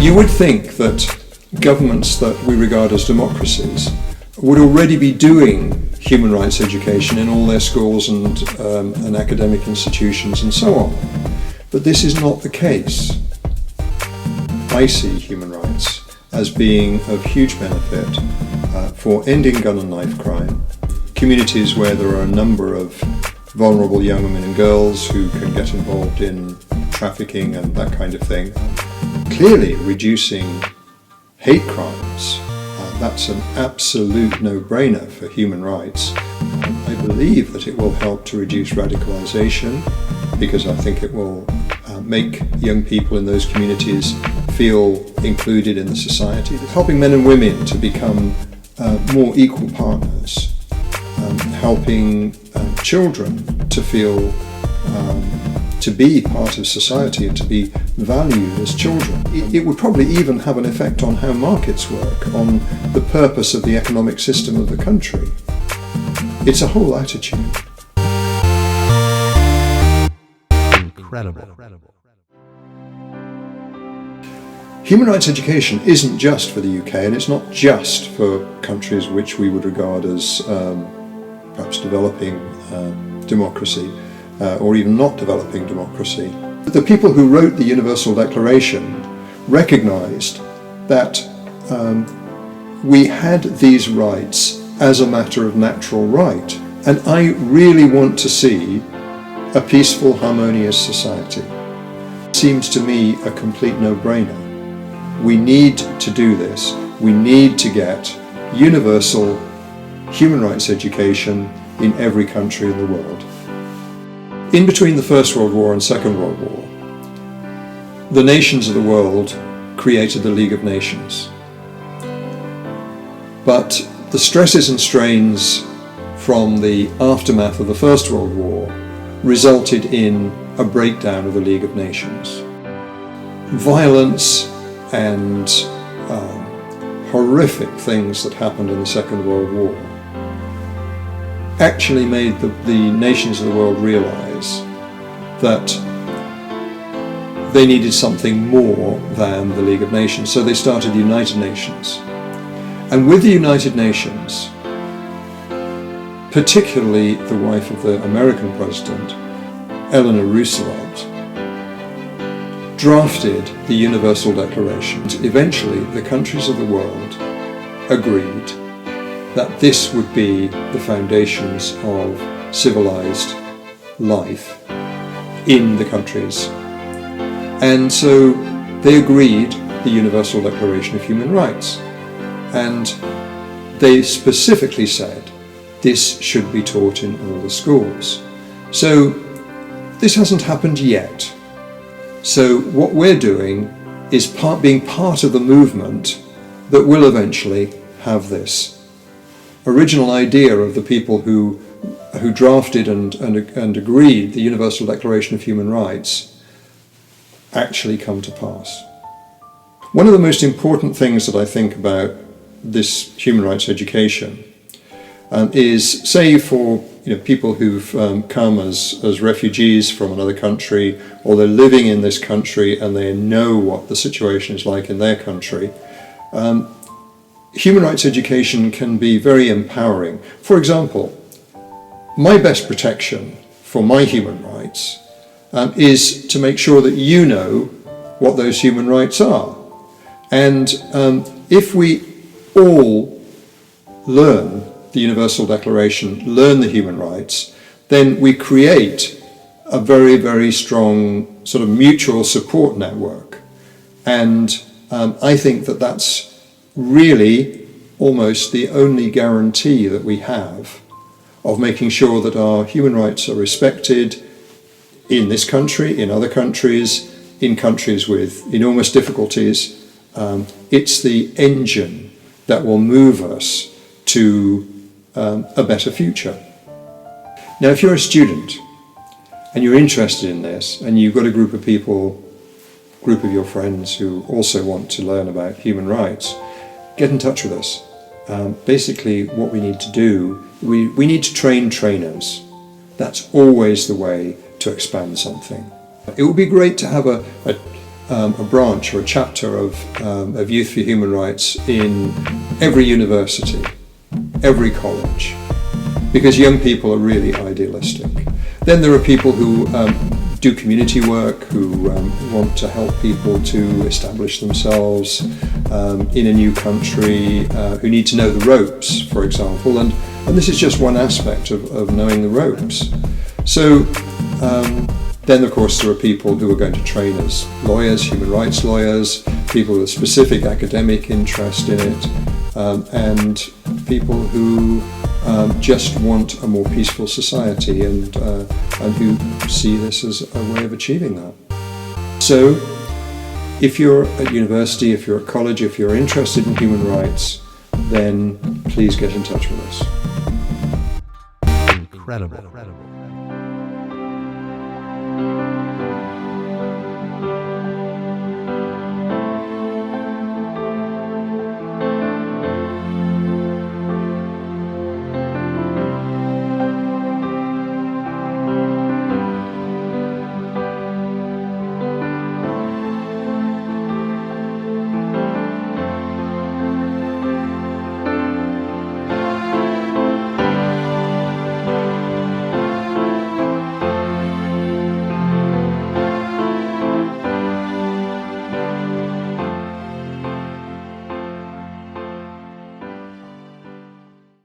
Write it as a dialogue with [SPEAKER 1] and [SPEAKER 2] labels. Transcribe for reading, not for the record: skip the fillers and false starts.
[SPEAKER 1] You would think that governments that we regard as democracies would already be doing human rights education in all their schools and academic institutions and so on. But this is not the case. I see human rights as being of huge benefit for ending gun and knife crime, communities where there are a number of vulnerable young women and girls who can get involved in trafficking and that kind of thing, clearly reducing hate crimes. That's an absolute no-brainer for human rights. I believe that it will help to reduce radicalization, because I think it will make young people in those communities feel included in the society. Helping men and women to become more equal partners, helping children to feel to be part of society and to be valued as children. It would probably even have an effect on how markets work, on the purpose of the economic system of the country. It's a whole attitude.
[SPEAKER 2] Incredible.
[SPEAKER 1] Human rights education isn't just for the UK, and it's not just for countries which we would regard as perhaps developing democracy, or even not developing democracy. The people who wrote the Universal Declaration recognized that we had these rights as a matter of natural right. And I really want to see a peaceful, harmonious society. It seems to me a complete no-brainer. We need to do this. We need to get universal human rights education in every country in the world. In between the First World War and Second World War, the nations of the world created the League of Nations. But the stresses and strains from the aftermath of the First World War resulted in a breakdown of the League of Nations. Violence and horrific things that happened in the Second World War actually made the nations of the world realize that they needed something more than the League of Nations. So they started the United Nations. And with the United Nations, particularly the wife of the American president, Eleanor Roosevelt, drafted the Universal Declaration. Eventually, the countries of the world agreed that this would be the foundations of civilized life in the countries. And so they agreed the Universal Declaration of Human Rights. And they specifically said this should be taught in all the schools. So this hasn't happened yet. So what we're doing is being part of the movement that will eventually have this original idea of the people who drafted and agreed the Universal Declaration of Human Rights actually come to pass. One of the most important things that I think about this human rights education is, say, for people who've come as refugees from another country, or they're living in this country and they know what the situation is like in their country. Human rights education can be very empowering. For example, my best protection for my human rights is to make sure that you know what those human rights are. And if we all learn the Universal Declaration, learn the human rights, then we create a very, very strong sort of mutual support network. And I think that that's really almost the only guarantee that we have of making sure that our human rights are respected in this country, in other countries, in countries with enormous difficulties. It's the engine that will move us to a better future. Now, if you're a student and you're interested in this, and you've got a group of people, group of your friends who also want to learn about human rights, get in touch with us. Basically, what we need to do, we need to train trainers. That's always the way to expand something. It would be great to have a branch or a chapter of Youth for Human Rights in every university, every college, because young people are really idealistic. Then there are people who do community work, who want to help people to establish themselves in a new country, who need to know the ropes, for example, and this is just one aspect of knowing the ropes. So then, of course, there are people who are going to train as lawyers, human rights lawyers, people with a specific academic interest in it, and people who just want a more peaceful society and who see this as a way of achieving that. So, if you're at university, if you're at college, if you're interested in human rights, then please get in touch with us.
[SPEAKER 2] Incredible.